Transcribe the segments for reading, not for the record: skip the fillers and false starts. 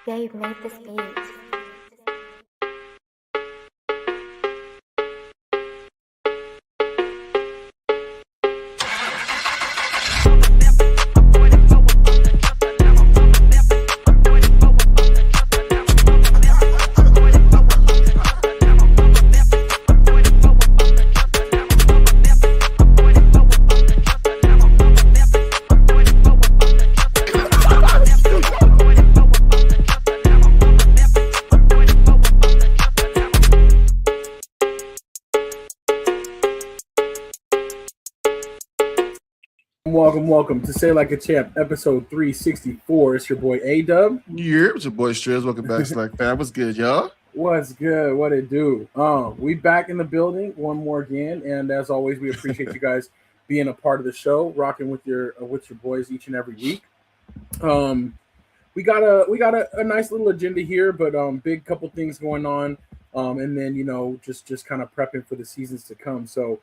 Dave made this beat. Welcome to Say Like a Champ, episode 364. It's your boy A-Dub. Yeah, it's your boy Strez. Welcome back to Slack Fam. What's good, y'all? What's good? What it do? We back in the building one more again, and as always, we appreciate you guys being a part of the show, rocking with your boys each and every week. We got a nice little agenda here, but big couple things going on, and then just kind of prepping for the seasons to come. So.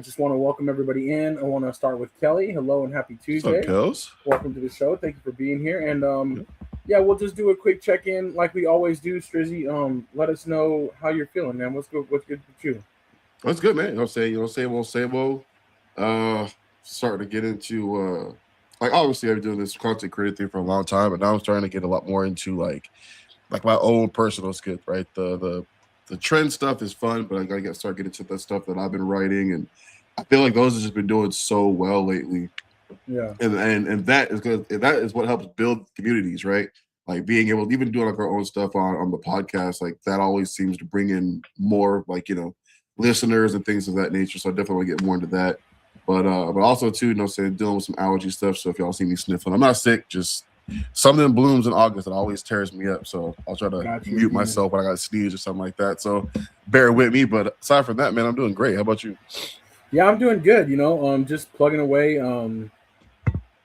Just want to welcome everybody in. I want to start with Kelly. Hello and happy Tuesday. What's up, Kels? Welcome to the show. Thank you for being here. And we'll just do a quick check-in like we always do. Strizzy, let us know how you're feeling, man. What's good with you? What's good, man? Same. Starting to get into obviously I've been doing this content creator thing for a long time, but now I'm starting to get a lot more into like my own personal skit, right? The trend stuff is fun, but I gotta start getting to the stuff that I've been writing, and I feel like those have just been doing so well lately. Yeah, and that is good. That is what helps build communities, right? Like being able to even doing like our own stuff on the podcast, like that always seems to bring in more listeners and things of that nature. So I definitely want to get more into that. But also too, dealing with some allergy stuff. So if y'all see me sniffling, I'm not sick, just something blooms in August that always tears me up, so I'll try to mute myself when I got to sneeze or something like that. So bear with me. But aside from that, man, I'm doing great. How about you? Yeah, I'm doing good. Just plugging away.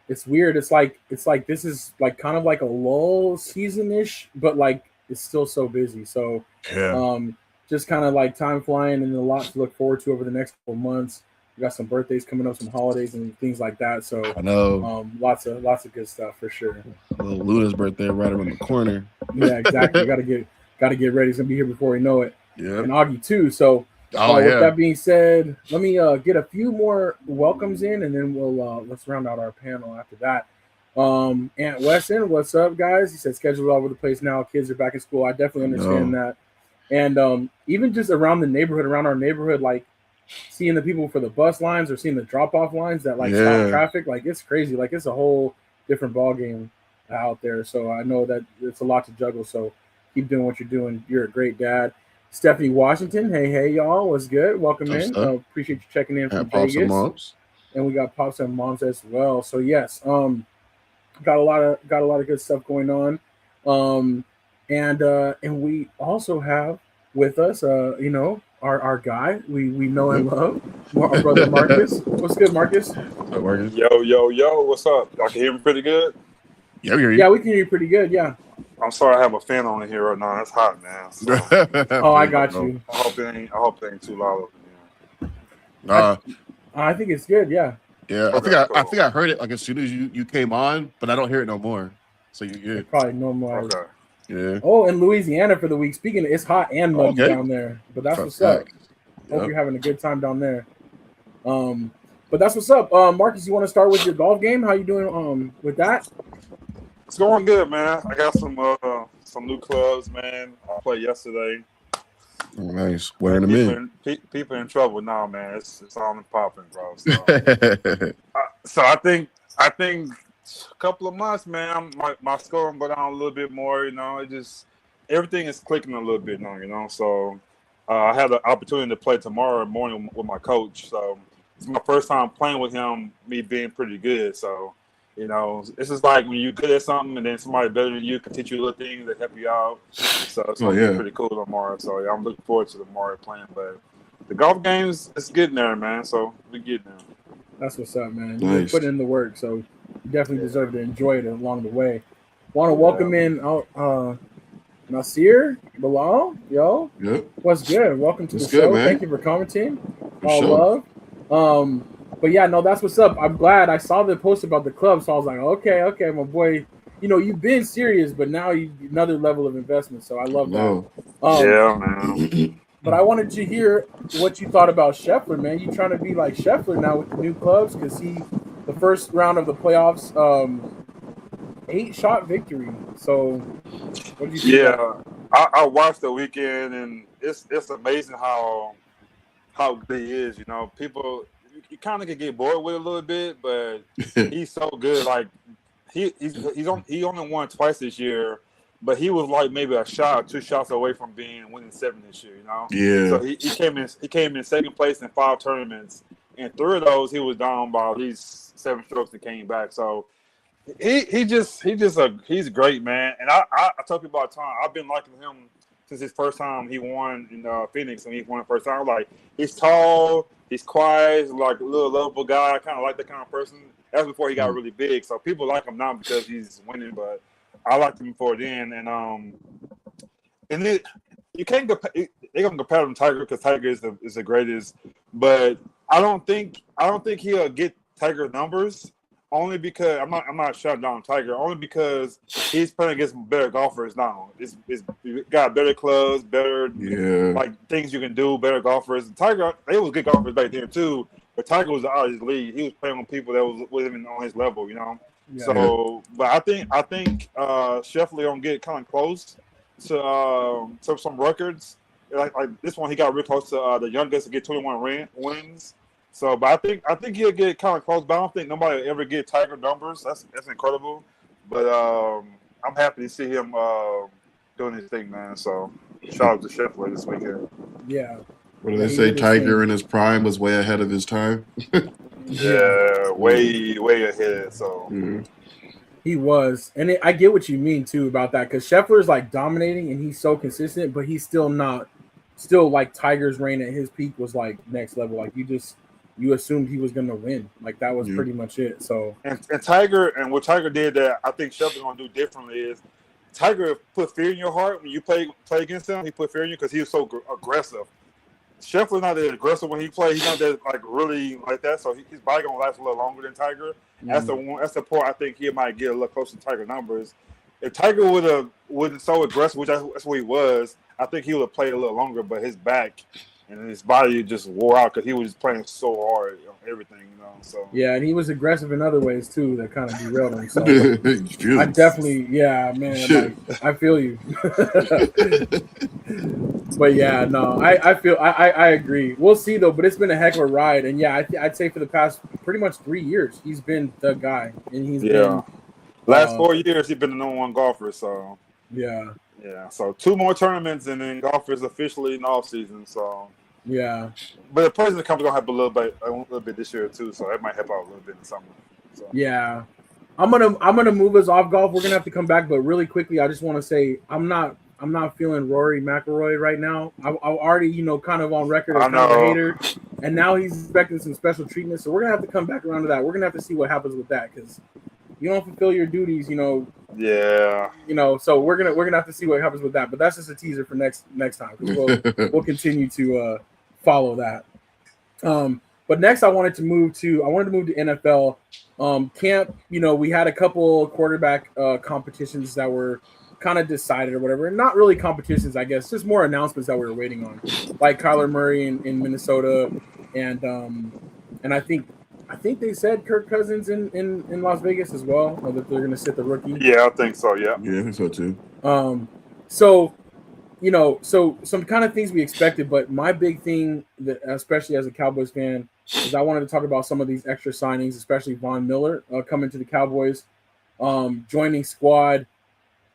It's weird. It's like this is like kind of like a lull season-ish, but like it's still so busy. So just kind of like time flying and a lot to look forward to over the next couple months. We got some birthdays coming up, some holidays and things like that. So I know lots of good stuff for sure. Little Luna's birthday right around the corner. Yeah, exactly. got to get ready. He's gonna be here before we know it. Yeah, and Augie too. So with that being said, let me get a few more welcomes in, and then we'll let's round out our panel after that. Aunt Weston, what's up, guys? He said schedule's all over the place now. Kids are back in school. I definitely understand that. And even just around our neighborhood, like seeing the people for the bus lines or seeing the drop-off lines that stop traffic, like it's crazy. Like it's a whole different ball game out there. So I know that it's a lot to juggle. So keep doing what you're doing. You're a great dad. Stephanie Washington, hey y'all, what's good? Welcome in. Appreciate you checking in from Vegas. And moms. And we got pops and moms as well. So yes, got a lot of good stuff going on. And we also have with us our guy we know and love, our brother Marcus. What's good, Marcus? Marcus? Yo, what's up? Y'all can hear me pretty good? Yeah, we hear you. Yeah, we can hear you pretty good, yeah. I'm sorry I have a fan on in here right now. It's hot, man. So, I got you. I hope it ain't too loud over here. I think it's good, yeah. Yeah, okay, I think I heard it like as soon as you came on, but I don't hear it no more. So you're good. It's probably normal. Okay. Yeah. Oh, in Louisiana for the week. Speaking of, it's hot and muggy down there, but that's what's up. Hope you're having a good time down there. But that's what's up. Marcus, you want to start with your golf game? How you doing with that? It's going good, man. I got some new clubs, man. I played yesterday. Oh, nice. Wearing them in. People in trouble now, man. It's on and popping, bro. So I think a couple of months, man, my score will go down a little bit more. It just everything is clicking a little bit now. So I had the opportunity to play tomorrow morning with my coach. So it's my first time playing with him, me being pretty good. So it's just like when you're good at something and then somebody better than you can teach you little things that help you out. So it's going to be pretty cool tomorrow. So yeah, I'm looking forward to tomorrow playing. But the golf games, it's getting there, man. So we getting there. That's what's up, man. Nice. You're putting in the work, so you definitely deserve to enjoy it along the way. Want to welcome in Nasir Bilal, yo. Yep. What's good? Welcome to the show. Good, man. Thank you for commenting. Love. But yeah, no, that's what's up. I'm glad I saw the post about the club, so I was like, okay, my boy, you've been serious, but now another level of investment. So I love that. Yeah, man. But I wanted to hear what you thought about Scheffler, man. You trying to be like Scheffler now with the new clubs? Because the first round of the playoffs, 8-shot victory. So what do you think? Yeah, I watched the weekend, and it's amazing how good he is. People, you kind of can get bored with it a little bit, but he's so good. Like he only won twice this year, but he was like maybe a shot or 2 shots away from winning 7 this year. Yeah. So he came in second place in 5 tournaments, and 3 of those he was down by at least 7 strokes and came back. So he's great, man. And I tell people all the time, I've been liking him since his first time he won in Phoenix, and he won the first time. Like, he's tall, he's quiet, he's like a little lovable guy. I kind of like that kind of person. That's before he got really big. So people like him now because he's winning, but I liked him before then. And you can't compare. They're gonna compare him to Tiger because Tiger is the greatest. But I don't think he'll get Tiger numbers. Only because I'm not shutting down Tiger. Only because he's playing against better golfers now. It's got better clubs, better like things you can do, better golfers. Tiger, they was good golfers back then too, but Tiger was out of his league. He was playing with people that was even on his level, Yeah. So, but I think Scheffler gonna get kind of close to some records. Like this one, he got real close to the youngest to get 21 wins. So, but I think he'll get kind of close. But I don't think nobody will ever get Tiger numbers. That's incredible. But I'm happy to see him doing his thing, man. So, shout out to Scheffler this weekend. Yeah. What do they say? Tiger in his prime was way ahead of his time. Yeah, way ahead. So. He was, and I get what you mean too about that, because Scheffler is like dominating and he's so consistent, but he's still like Tiger's reign at his peak was like next level. Like you assumed he was going to win. Like that was pretty much it. So and Tiger, and what Tiger did that I think Scheffler's going to do differently is Tiger put fear in your heart when you play against him. He put fear in you because he was so aggressive. Scheffler's not that aggressive when he plays. He's not that like really like that. So his body gonna last a little longer than Tiger. That's the part I think he might get a little closer to Tiger numbers. If Tiger wasn't so aggressive, which that's what he was, I think he would have played a little longer. But his back and his body just wore out because he was playing so hard on everything, So yeah, and he was aggressive in other ways too that kind of derailed him. So I definitely, man, like, I feel you. But yeah, no, I feel I agree. We'll see though, but it's been a heck of a ride, and yeah, I'd say for the past pretty much 3 years he's been the guy, and he's been last 4 years he's been the number 1 golfer. So yeah. So 2 more tournaments, and then golf is officially in off season. So yeah, but the President Cup's gonna have a little bit this year too, so that might help out a little bit in the summer. So. Yeah, I'm gonna move us off golf. We're gonna have to come back, but really quickly, I just want to say I'm not feeling Rory McIlroy right now. I'm already kind of on record as kind of a hater, and now he's expecting some special treatment. So we're gonna have to come back around to that. We're gonna have to see what happens with that because you don't fulfill your duties, Yeah. So we're gonna have to see what happens with that. But that's just a teaser for next time because we'll continue to follow that. But next I wanted to move to NFL camp. We had a couple quarterback competitions that were kind of decided or whatever, and not really competitions, I guess, just more announcements that we were waiting on, like Kyler Murray in Minnesota, and I think they said Kirk Cousins in Las Vegas as well, or that they're going to sit the rookie. Yeah, I think so. Yeah, I think so too. So some kind of things we expected, but my big thing, that especially as a Cowboys fan, is I wanted to talk about some of these extra signings, especially Von Miller coming to the Cowboys, joining squad.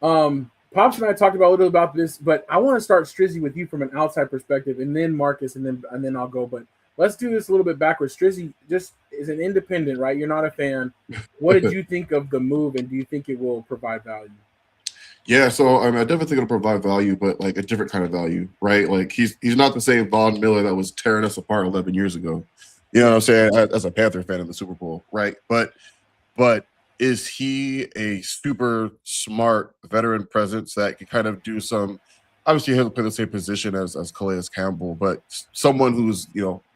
Pops and I talked about a little about this, but I want to start Strizzy with you from an outside perspective, and then Marcus, and then I'll go. But let's do this a little bit backwards. Strizzy just is an independent, right? You're not a fan. What did you think of the move, and do you think it will provide value? Yeah, so I definitely think it'll provide value, but like a different kind of value, right? Like he's not the same Von Miller that was tearing us apart 11 years ago. You know what I'm saying? As a Panther fan in the Super Bowl, right? But is he a super smart veteran presence that can kind of do some? Obviously, he'll play the same position as Calais Campbell, but someone who's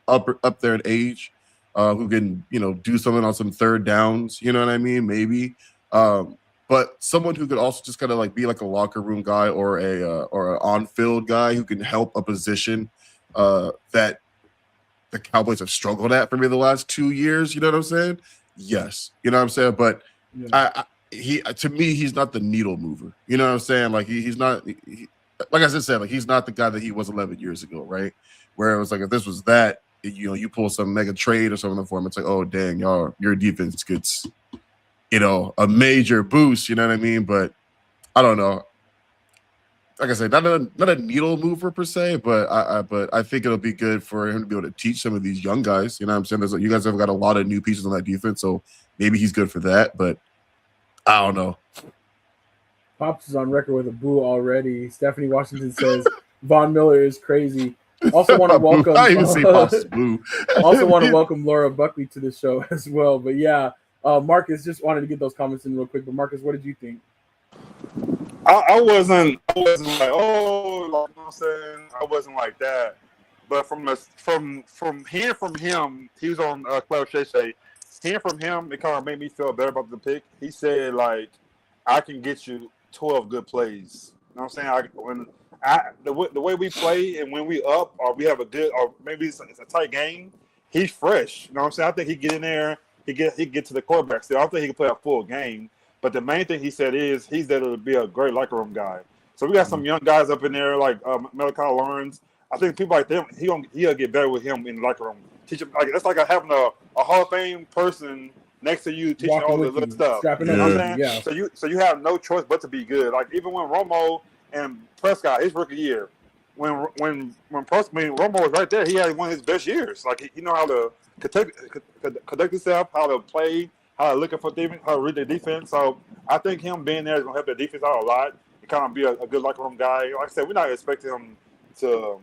up there in age, who can do something on some third downs. You know what I mean? Maybe. But but someone who could also just kind of like be like a locker room guy or an on-field guy who can help a position that the Cowboys have struggled at for me the last 2 years. You know what I'm saying? Yes. You know what I'm saying? But to me, he's not the needle mover. You know what I'm saying? Like he's not, like I just said, like he's not the guy that he was 11 years ago, right? Where it was like, if this was that, you pull some mega trade or something for him, it's like, oh, dang, your defense gets, a major boost. You know what I mean? But I don't know. Like I said, not a needle mover per se, but I think it'll be good for him to be able to teach some of these young guys. You know what I'm saying? You guys have got a lot of new pieces on that defense, so maybe he's good for that. But I don't know. Pops is on record with a boo already. Stephanie Washington says Von Miller is crazy. Also want to welcome. I even say Pops boo. Also want to welcome Laura Buckley to the show as well. But yeah, Marcus, just wanted to get those comments in real quick. But Marcus, what did you think? I wasn't like, oh, like, you know what I'm saying? I wasn't like that. But from hearing from him, he was on Cloud Shay. Hearing from him, it kind of made me feel better about the pick. He said, like, I can get you 12 good plays. You know what I'm saying? The way we play and when we up or we have a good, or maybe it's a tight game, he's fresh. You know what I'm saying? I think he get in there, he get to the quarterback still. I don't think he can play a full game. But the main thing he said is he's there to be a great locker room guy. So we got some young guys up in there like Malachi Lawrence. I think people like them, he'll get better with him in the locker room. Teach him that's like having a Hall of Fame person next to you teaching all the little stuff. You know what I'm saying? Yeah. So you have no choice but to be good. Like even when Romo and Prescott, his rookie year, when Romo was right there, he had one of his best years. Like he know how to conduct himself, how to play, how to look for defense, how to read the defense. So I think him being there is gonna help the defense out a lot. He kind of be a good locker room guy. Like I said, we're not expecting him to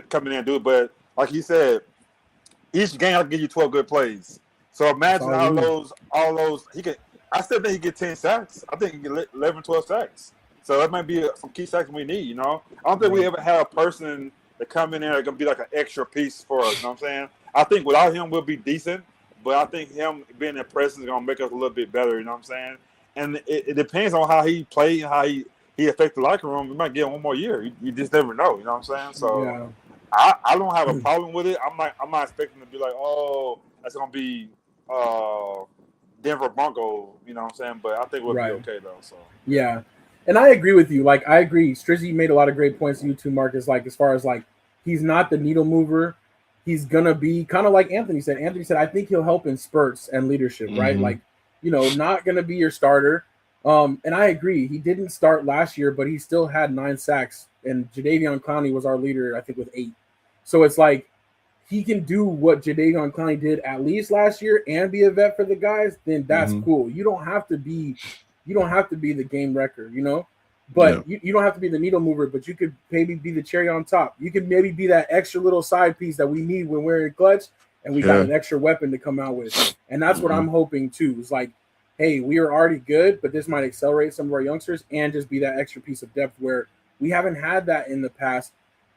come in and do it, but like he said, each game I can give you 12 good plays. So imagine all those he can. I still think he get 10 sacks. I think he get 11, 12 sacks. So that might be some key sacks we need. I don't think we ever had a person that come in there that's gonna be like an extra piece for us. You know what I'm saying? I think without him we'll be decent, but I think him being in presence is gonna make us a little bit better. You know what I'm saying? And it depends on how he played and how he affect the locker room. We might get one more year. You just never know. You know what I'm saying? So I don't have a problem with it. I'm not expecting to be like, oh, that's gonna be Denver Bronco. You know what I'm saying? But I think we'll be okay though. So yeah, and I agree with you. Like I agree. Strizzy made a lot of great points. You too, Marcus. Like as far as like he's not the needle mover. He's gonna be kind of like Anthony said. Anthony said, I think he'll help in spurts and leadership. Right? Like not gonna be your starter. And I agree. He didn't start last year, but he still had 9 sacks. And Jadeveon Clowney was our leader, I think, with 8. So it's like he can do what Jadeveon Clowney did at least last year and be a vet for the guys. Then that's cool. You don't have to be the game wrecker, But you don't have to be the needle mover. But you could maybe be the cherry on top. You could maybe be that extra little side piece that we need when we're in clutch, and we got an extra weapon to come out with. And that's what I'm hoping too. Is like, hey, we are already good, but this might accelerate some of our youngsters and just be that extra piece of depth where we haven't had that in the past.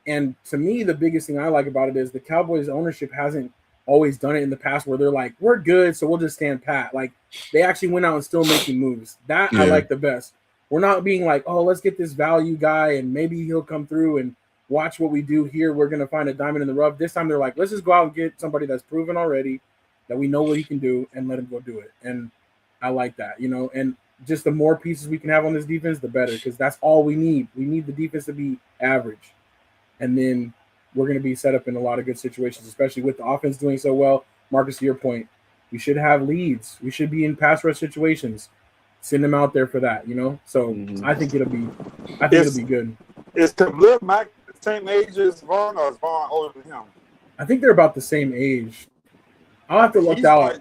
And to me, the biggest thing I like about it is the Cowboys ownership hasn't always done it in the past where they're like, we're good, so we'll just stand pat. Like they actually went out and still making moves. That I like the best. We're not being like, oh, let's get this value guy and maybe he'll come through and watch what we do here. We're going to find a diamond in the rough. This time they're like, let's just go out and get somebody that's proven already that we know what he can do and let him go do it. And I like that, and just the more pieces we can have on this defense, the better, because that's all we need. We need the defense to be average. And then we're going to be set up in a lot of good situations, especially with the offense doing so well. Marcus, to your point, we should have leads. We should be in pass rush situations. Send them out there for that, So I think it'll be good. Is Khalil Mack the same age as Vaughn, or is Vaughn older than him? I think they're about the same age. I'll have to look that up.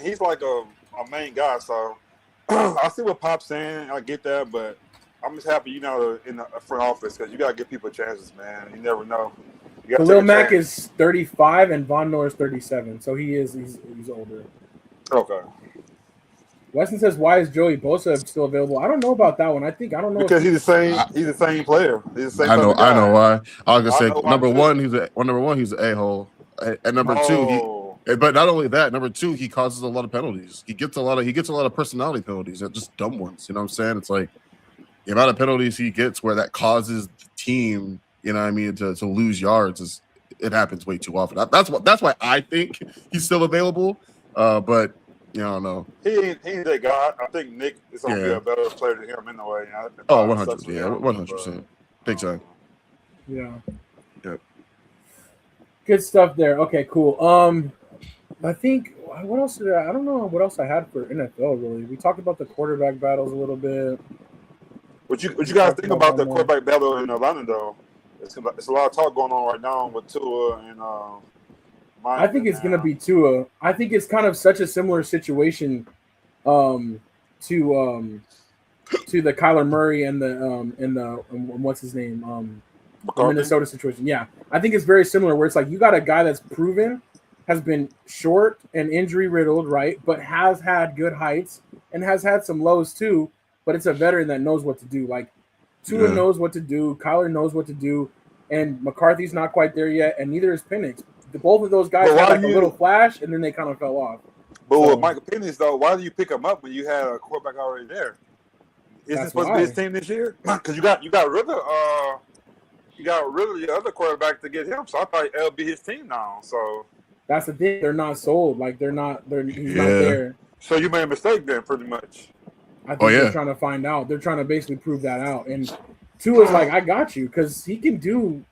He's like a main guy, so I see what Pop's saying. I get that, but I'm just happy in the front office because you gotta give people chances, man. You never know. Khalil Mack is 35 and Von Miller is 37, so he's older. Okay. Weston says, "Why is Joey Bosa still available?" I don't know about that one. I don't know because he's the same. He's the same player. He's the same. I know why. I was gonna say number one, he's an a-hole, and number two, But not only that, number two, he causes a lot of penalties. He gets a lot of personality penalties, just dumb ones. You know what I'm saying? It's like the amount of penalties he gets where that causes the team, you know what I mean, to lose yards it happens way too often. That's why I think he's still available. But I don't know. He ain't that guy. I think Nick is gonna be a better player than him anyway. 100%. Yeah, 100%. Big time. Yeah. Yep. Good stuff there. Okay, cool. I think what else I don't know what else I had for NFL really. We talked about the quarterback battles a little bit. What you guys think about the quarterback battle in Atlanta though? It's a lot of talk going on right now with Tua and I think it's gonna be Tua. I think it's kind of such a similar situation to the Kyler Murray and the what's his name the Minnesota situation. Yeah, I think it's very similar where it's like you got a guy that's proven, has been short and injury riddled, right, but has had good heights and has had some lows too. But it's a veteran that knows what to do. Like Tua knows what to do, Kyler knows what to do, and McCarthy's not quite there yet, and neither is Penix. Both of those guys had a little flash, and then they kind of fell off. But with Michael Penix, though, why do you pick him up when you had a quarterback already there? Isn't it supposed to be his team this year? Because you got rid of the other quarterback to get him, so I thought it'll be his team now. So that's the thing; they're not sold. Like he's not there. So you made a mistake then, pretty much. I think they're trying to find out. They're trying to basically prove that out. And Tua's like, I got you, because he can do.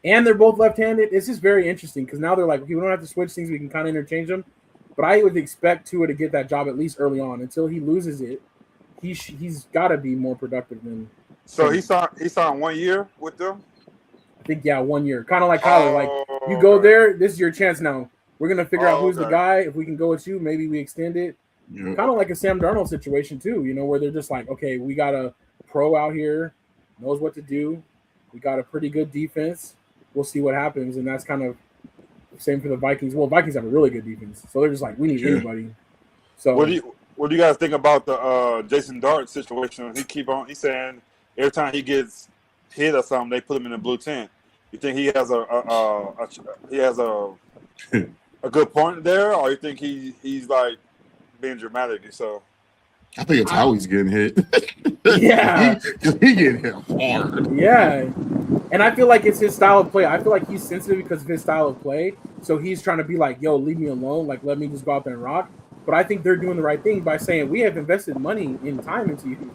And they're both left-handed. It's just very interesting because now they're like, okay, we don't have to switch things. We can kind of interchange them. But I would expect Tua to get that job at least early on. Until he loses it, he's got to be more productive than. So he signed 1 year with them. I think 1 year, kind of like Kyler. Like you go there, this is your chance now. We're gonna figure out who's the guy. If we can go with you, maybe we extend it. Yeah. Kind of like a Sam Darnold situation too, where they're just like, okay, we got a pro out here, knows what to do. We got a pretty good defense. We'll see what happens, and that's kind of same for the Vikings. Well, Vikings have a really good defense, so they're just like, we need anybody. So, what do you guys think about the Jason Dart situation? He's saying every time he gets hit or something, they put him in a blue tent. You think he has a good point there, or you think he's like being dramatic? So I think it's how he's getting hit. Yeah, he getting hit hard. Yeah. And I feel like it's his style of play. I feel like he's sensitive because of his style of play. So he's trying to be like, yo, leave me alone. Like, let me just go out there and rock. But I think they're doing the right thing by saying, we have invested money and time into you,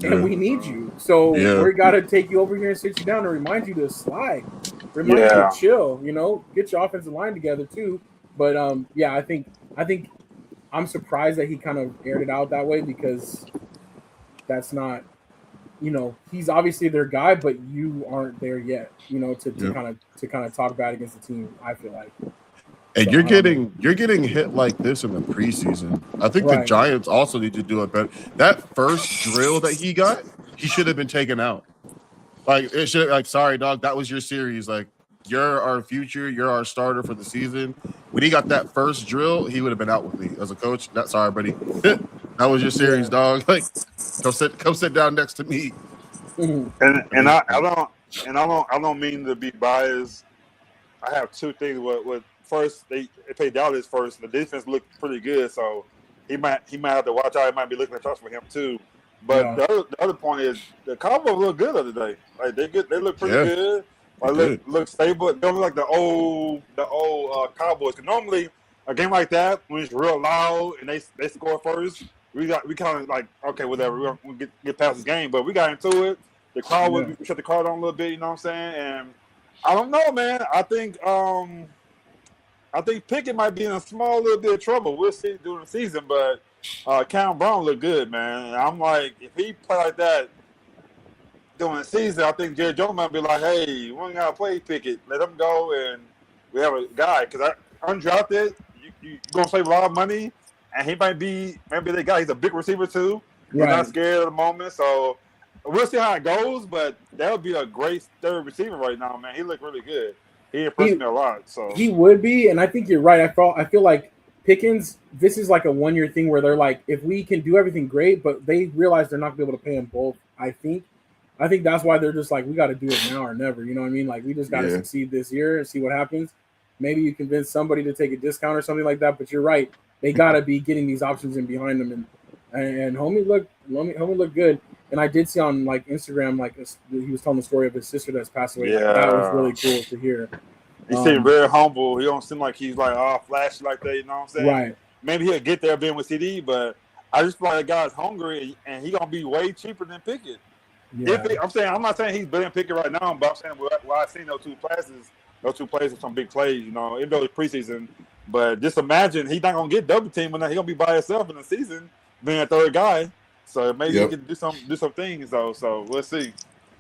and we need you. So we got to take you over here and sit you down and remind you to slide. Remind you to chill, get your offensive line together too. But, I think I'm surprised that he kind of aired it out that way because that's not – he's obviously their guy, but you aren't there yet, to kind of talk bad against the team, I feel like. And you're getting hit like this in the preseason. I think the Giants also need to do it better. That first drill that he got, he should have been taken out. Like it should sorry, dog, that was your series. Like you're our future, you're our starter for the season. When he got that first drill, he would have been out with me as a coach. Not sorry, buddy. That was your series, dog. Like come sit down next to me. And I don't mean to be biased. I have two things. With first, they played Dallas first. The defense looked pretty good, so he might have to watch out. He might be looking at touch for him too. But the other point is the Cowboys look good the other day. Like they look pretty good. Like look stable. They don't look like the old Cowboys. Because normally a game like that, when it's real loud and they score first, we kind of like, okay, whatever. We're gonna get past this game, but we got into it. The crowd we shut the crowd on a little bit. You know what I'm saying? And I don't know, man. I think Pickett might be in a small little bit of trouble. We'll see during the season, but Cam Brown looked good, man. And I'm like, if he play like that during the season, I think Jerry Jones might be like, hey, we ain't got to play Pickett. Let him go, and we have a guy. Because undrafted, you're going to save a lot of money, and he might be the guy. He's a big receiver, too. He's not scared at the moment. So we'll see how it goes, but that would be a great third receiver right now, man. He looked really good. He impressed me a lot. So he would be, and I think you're right. I feel like Pickens, this is like a 1 year thing where they're like, if we can do everything great, but they realize they're not gonna be able to pay him both. I think that's why they're just like, we got to do it now or never. You know what I mean? Like we just got to succeed this year and see what happens. maybe you convince somebody to take a discount or something like that. But you're right, they gotta be getting these options in behind them, and homie looked good. And I did see on like Instagram, like he was telling the story of his sister that's passed away. Yeah. That was really cool to hear. He seemed very humble. He don't seem like he's like flashy like that. You know what I'm saying? Right. Maybe he'll get there being with CD, but I just feel like that guy's hungry and he gonna be way cheaper than Pickett. Yeah. I'm not saying he's better than Pickett right now, but I'm saying what I've seen those two plays are some big plays. You know, even though it's preseason, but just imagine he's not gonna get double teamed, but he's gonna be by himself in the season, being a third guy. So maybe he can do some things though. So we'll see.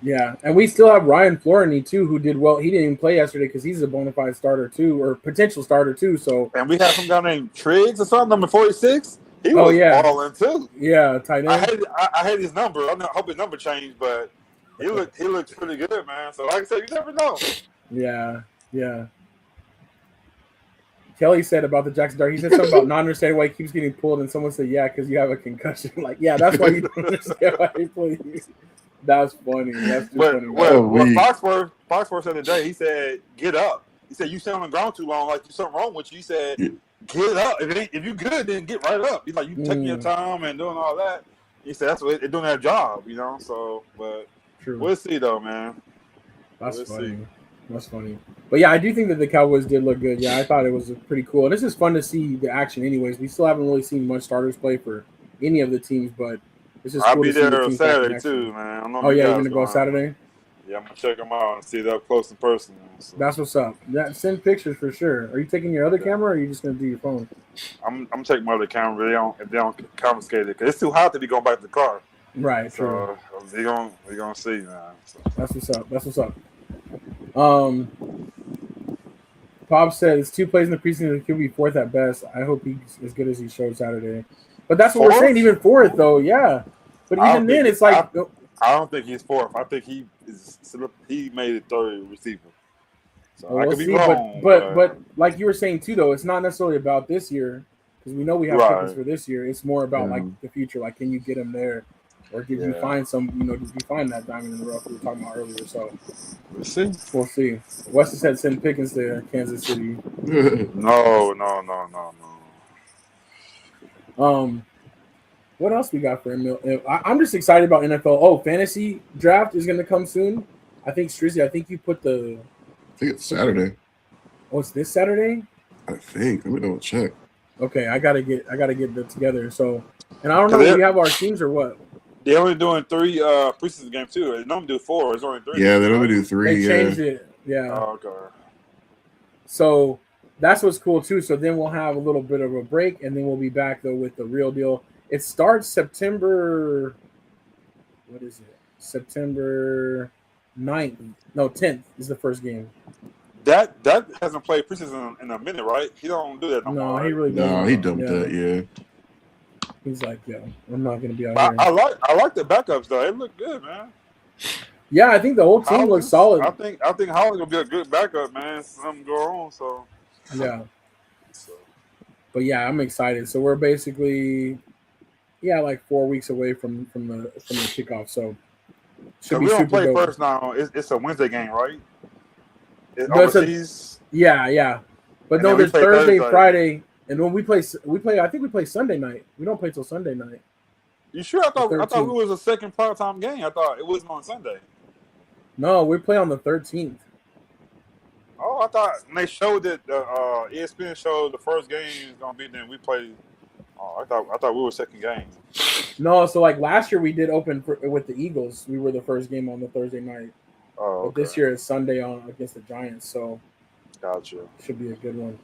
Yeah, and we still have Ryan Floreny too, who did well. He didn't even play yesterday because he's a bona fide starter too, or potential starter too. So and we have some guy named Triggs or something, number 46. He was balling too. Yeah, tight end. I hate his number. I hope his number changed, but he looks pretty good, man. So like I said, you never know. Yeah. Kelly said about the Jackson Dart. He said something about not understanding why he keeps getting pulled, and someone said, "Yeah, because you have a concussion." Like, yeah, that's why you don't understand why he plays. That's funny. That's too funny. What Foxworth said today, he said, "Get up." He said, "You sit on the ground too long, like there's something wrong with you." He said, "Get up. If you good, then get right up." He's like, "You taking your time and doing all that." He said, "That's what they're doing their job, you know." So, but we'll see though, man. That's funny. That's funny. But yeah, I do think that the Cowboys did look good. Yeah, I thought it was pretty cool. And it's just fun to see the action anyways. We still haven't really seen much starters play for any of the teams, but it's just cool to see the teams. I'll be there Saturday too, man. Oh, yeah, you're going to go Saturday? Yeah, I'm going to check them out and see it up close and personal. So. That's what's up. Send pictures for sure. Are you taking your other camera or are you just going to do your phone? I'm taking my other camera if they don't confiscate it. Because it's too hot to be going back to the car. Right, so we're gonna see, man. So. That's what's up. Pop said it's 2 plays in the preseason. He'll be 4th at best. I hope he's as good as he showed Saturday. But that's what we're saying. Even 4th though, yeah. But even then, it's like I don't think he's 4th. I think he made it 3rd receiver. So I could be wrong. But like you were saying too, though, it's not necessarily about this year because we know we have tickets for this year. It's more about like the future. Like, can you get him there? Or did you find did you find that diamond in the rough we were talking about earlier? So we'll see. Wesley said send Pickens to Kansas City. No. What else we got for him? I'm just excited about NFL. Oh, fantasy draft is going to come soon. I think Strizzy, I think you put the. I think it's Saturday. Oh, it's this Saturday? I think. Let me double check. Okay, I gotta get that together. So, and I don't know if we have our teams or what. They're only doing 3 preseason games too. They normally do 4. It's only 3. Yeah, they normally do 3. They changed it. Yeah. Oh, okay. So that's what's cool too. So then we'll have a little bit of a break, and then we'll be back though with the real deal. It starts September. What is it? September 9th. No, 10th is the first game. That hasn't played preseason in a minute, right? He don't do that no more. No, he really doesn't. No, he dumped that. Yeah. He's like, yo, I'm not gonna be out here. I like the backups though. It looked good, man. Yeah, I think the whole team looks solid. I think Holland's gonna be a good backup, man. Something go on, so yeah. But yeah, I'm excited. So we're basically, like 4 weeks away from the kickoff. So we don't play first now. It's a Wednesday game, right? Yeah. But no, there's Thursday, Friday. And when we play, I think we play Sunday night. We don't play till Sunday night. You sure? I thought it was a second part-time game. I thought it wasn't on Sunday. No, we play on the 13th. Oh, I thought they showed that ESPN showed the first game is gonna be. Then we play. Oh, I thought we were second game. No, so like last year we did open with the Eagles. We were the first game on the Thursday night. Oh, okay. But this year it's Sunday against the Giants. So. Gotcha. Should be a good one.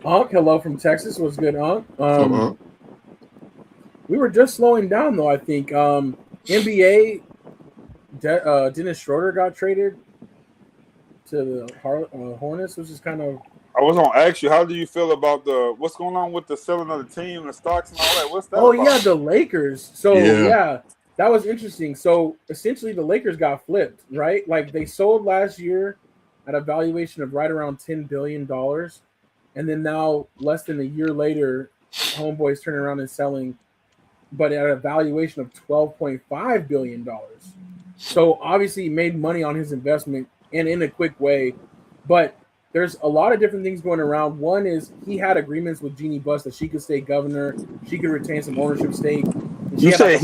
Hello from Texas. What's good, Unc? We were just slowing down, though, I think. NBA, Dennis Schroeder got traded to the Hornets, which is kind of... I was going to ask you, how do you feel about what's going on with the selling of the team, the stocks and all that? What's that about? Yeah, the Lakers. So, yeah, that was interesting. So, essentially, the Lakers got flipped, right? Like, they sold last year at a valuation of right around $10 billion. And then now, less than a year later, Homeboy's turning around and selling, but at a valuation of $12.5 billion. So obviously he made money on his investment and in a quick way. But there's a lot of different things going around. One is he had agreements with Jeannie Buss that she could stay governor, she could retain some ownership stake. You said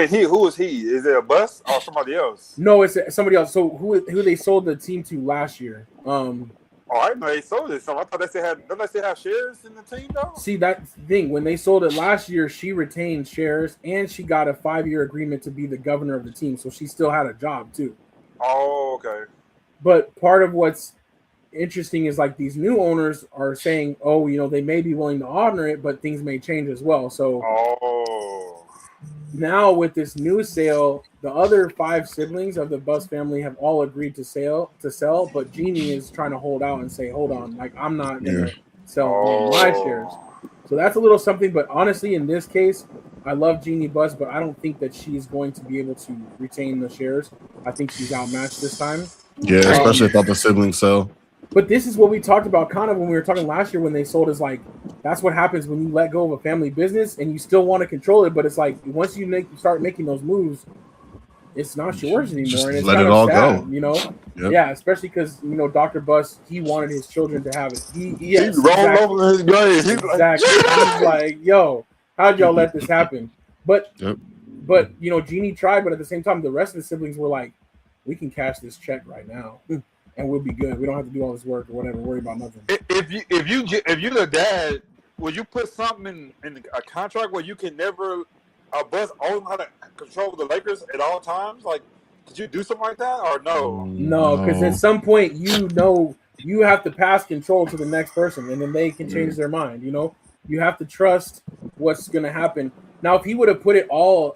he. Who is he? Is it a Buss or somebody else? No, it's somebody else. So who they sold the team to last year? Oh, I know they sold it. So I thought don't they still have shares in the team though? See, that's the thing. When they sold it last year, she retained shares and she got a 5-year agreement to be the governor of the team. So she still had a job too. Oh, okay. But part of what's interesting is like these new owners are saying, oh, they may be willing to honor it, but things may change as well. So now with this new sale, the other 5 siblings of the Buss family have all agreed to sell, but Jeannie is trying to hold out and say, hold on, like I'm not gonna sell all my shares. So that's a little something, but honestly, in this case, I love Jeannie Buss, but I don't think that she's going to be able to retain the shares. I think she's outmatched this time. Yeah, especially without the siblings sell. But this is what we talked about kind of when we were talking last year when they sold, is like that's what happens when you let go of a family business and you still want to control it, but it's like once you start making those moves, it's not yours anymore. Just and it's let kind it of all sad, go. Yep. Yeah, especially because Dr. Buss, he wanted his children to have it. He rolled over his grave. He's like, yo, how'd y'all let this happen? But Jeannie tried, but at the same time, the rest of the siblings were like, we can cash this check right now. And we'll be good. We don't have to do all this work or whatever. Worry about nothing. If you're the dad, would you put something in a contract where you can never Buss own how to control the Lakers at all times? Like, could you do something like that or no? No, because at some point you have to pass control to the next person, and then they can change their mind. You have to trust what's going to happen. Now, if he would have put it all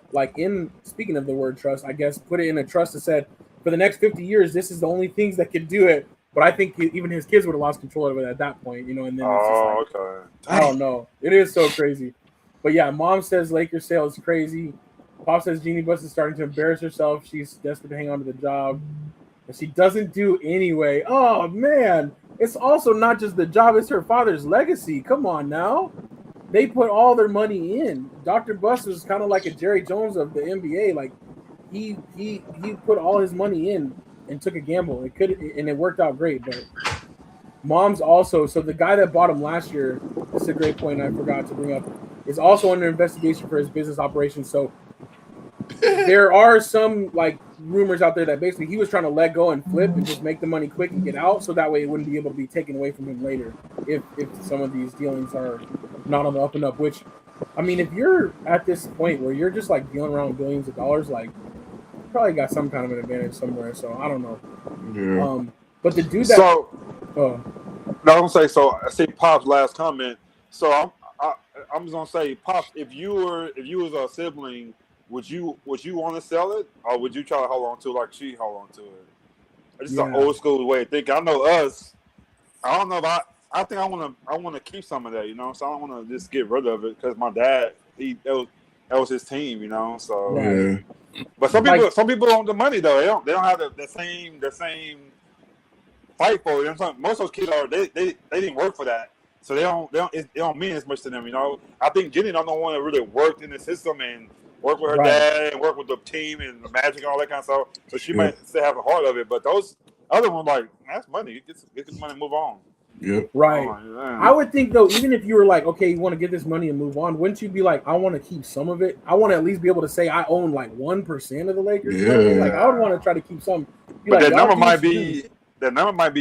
speaking of the word trust, I guess put it in a trust that said, for the next 50 years, this is the only things that could do it. But I think even his kids would have lost control of it at that point, And then it's just okay. I don't know. It is so crazy. But yeah, Mom says Lakers sale is crazy. Pop says Jeannie Buss is starting to embarrass herself. She's desperate to hang on to the job. But she doesn't do anyway. Oh, man. It's also not just the job. It's her father's legacy. Come on now. They put all their money in. Dr. Buss was kind of like a Jerry Jones of the NBA. Like, he put all his money in and took a gamble. And it worked out great. But Mom's also, so the guy that bought him last year, this is a great point I forgot to bring up, is also under investigation for his business operations. So there are some rumors out there that basically he was trying to let go and flip and just make the money quick and get out, so that way it wouldn't be able to be taken away from him later if some of these dealings are not on the up and up. Which, I mean, if you're at this point where you're just dealing around with billions of dollars, you probably got some kind of an advantage somewhere. So I don't know. Yeah. But the dude that no, I'm gonna say so. I see Pop's last comment. So I'm just gonna say, Pops, if you was a sibling, would you want to sell it, or would you try to hold on to it like she hold on to it? It's just an old school way of thinking. I know us. I don't know about. I think I want to keep some of that, So I don't want to just get rid of it because my dad, that was his team, So. Right. But some people don't the money though. They don't have the same fight for it. Most of those kids they didn't work for that, so it don't mean as much to them. I think Jenny don't want to really work in the system and work with her dad and work with the team and the magic and all that kind of stuff. So she might still have a heart of it. But those other ones, that's money. Get this money and move on. Yeah. Right. I would think though, even if you were okay, you want to get this money and move on, wouldn't you be I want to keep some of it? I want to at least be able to say I own 1% of the Lakers. Yeah. I would want to try to keep some. But that number might be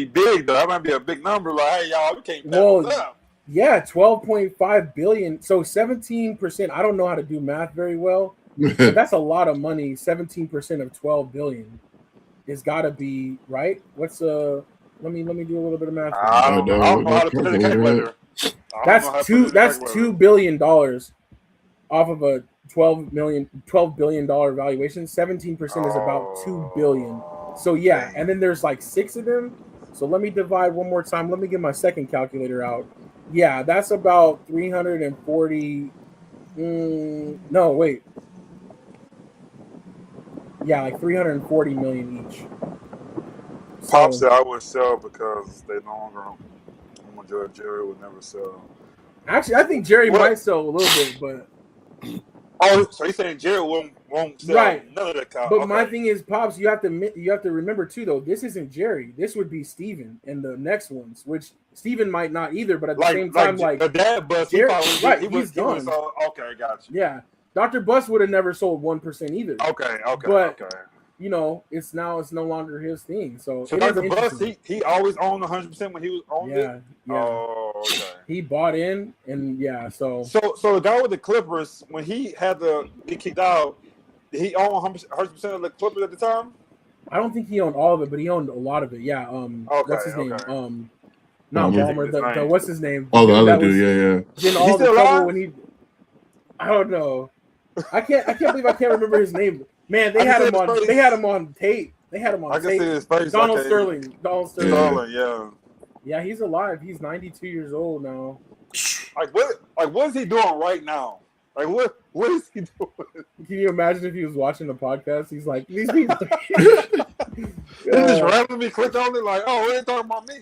big though. That might be a big number. Hey y'all, we can't pass this up. Yeah, 12.5 billion. So 17%. I don't know how to do math very well, but that's a lot of money. 17% of 12 billion is got to be right. What's Let me do a little bit of math. I don't know how to put it in a calculator. That's $2 billion off of a $12 billion valuation. 17% is about $2 billion. So yeah, and then there's 6 of them. So let me divide one more time. Let me get my second calculator out. Yeah, that's about 340. No, wait. Yeah, 340 million each. Pop said I would sell because they no longer own. Jerry would never sell. Actually, I think Jerry might sell a little bit, but oh, so he's saying Jerry won't won't sell none of the Cowboys. But my thing is, Pops, you have to remember too, though. This isn't Jerry. This would be Steven and the next ones, which Steven might not either. But at the same time, the dad bust, Jerry, he's done. Okay, got you. Yeah, Dr. Bus would have never sold 1% either. Okay. But it's no longer his thing. So Dr. Bus, he always owned 100% when he was on it. Yeah. Oh, okay. He bought in, and So the guy with the Clippers, when he had to get kicked out, did he own 100% of the Clippers at the time? I don't think he owned all of it, but he owned a lot of it. Yeah. What's his name? Not Ballmer. What's his name? Oh, the other dude. Yeah. Getting all the trouble when he. I don't know. I can't believe I can't remember his name. Man, they had him on. They had him on tape. They had him on tape. I can see his face. Donald Sterling. Yeah. Yeah, he's alive. He's 92 years old now. What is he doing right now? Like what is he doing? Can you imagine if he was watching the podcast? He's like, these people. He just randomly clicked on it like, oh, they talking about me.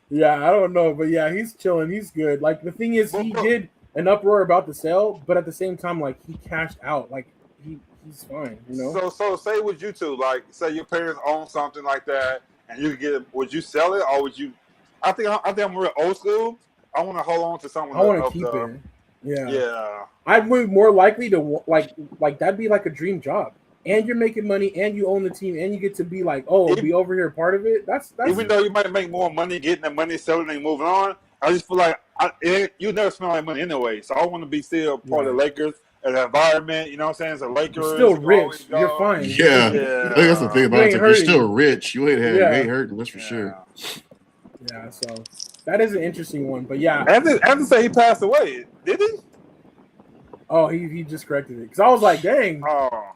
Yeah, I don't know, but yeah, he's chilling. He's good. Like the thing is, he did an uproar about the sale, but at the same time, like he cashed out. Like he's fine, So say with you two, like say your parents own something like that, and you get it. Would you sell it, or would you? I think I'm real old school. I want to hold on to something. I want to keep it. Yeah. I'd be more likely to like that'd be like a dream job, and you're making money, and you own the team, and you get to be like, be over here part of it. That's even though you might make more money getting the money, selling, and moving on. I just feel like you never spend all that money anyway. So I want to be still part of the Lakers. An environment, you know what I'm saying? It's a Lakers. You're still rich. You're fine. Yeah. I think that's the thing about it. You're still rich. You ain't hurting, that's for sure. Yeah, so that is an interesting one. But yeah. After say he passed away, did he? Oh, he just corrected it. Because I was like, dang. Oh.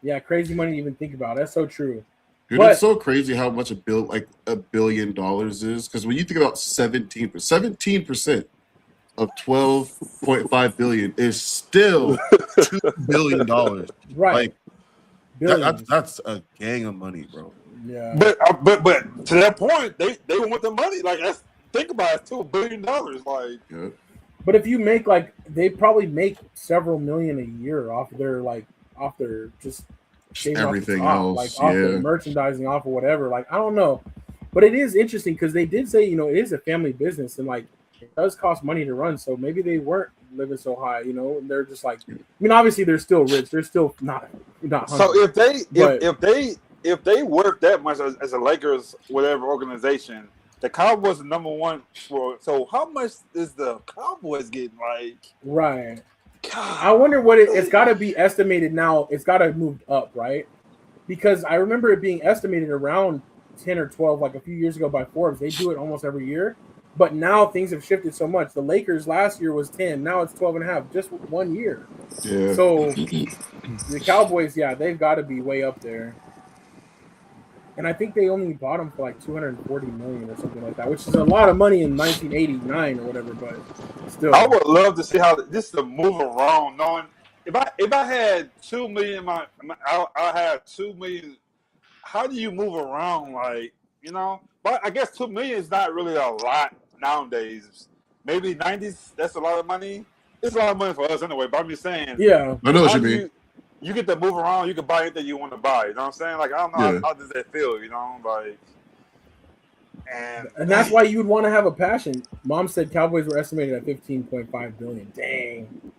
Yeah, crazy money to even think about. That's so true. Dude, it's so crazy how much $1 billion is. Because when you think about 17% of 12.5 billion is still $2 billion. Right. Like that's a gang of money, bro. Yeah. But to that point, they want the money. Like think about it, $2 billion. Like. Yeah. But if you make they probably make several million a year off their just everything off else, off the merchandising, off of whatever. Like I don't know, but it is interesting because they did say it is a family business and it does cost money to run. So maybe they weren't living so high, and they're just like. I mean, obviously they're still rich. They're still not. So if they work that much as a Lakers whatever organization. The Cowboys are number one. So how much is the Cowboys getting? Right. God. I wonder what it's got to be estimated now. It's got to move up, right? Because I remember it being estimated around 10 or 12, like a few years ago by Forbes. They do it almost every year. But now things have shifted so much. The Lakers last year was 10. Now it's 12.5, just 1 year. Yeah. So the Cowboys, they've got to be way up there. And I think they only bought him for like $240 million or something like that, which is a lot of money in 1989 or whatever. But still, I would love to see how this is a move around. Knowing if I had $2 million, I had $2 million. How do you move around? But I guess $2 million is not really a lot nowadays. Maybe 90s. That's a lot of money. It's a lot of money for us anyway. But I'm just saying. Yeah, I know what you mean. You get to move around. You can buy anything you want to buy. You know what I'm saying? I don't know how does that feel. And that's why you would want to have a passion. Mom said Cowboys were estimated at $15.5 billion. Dang.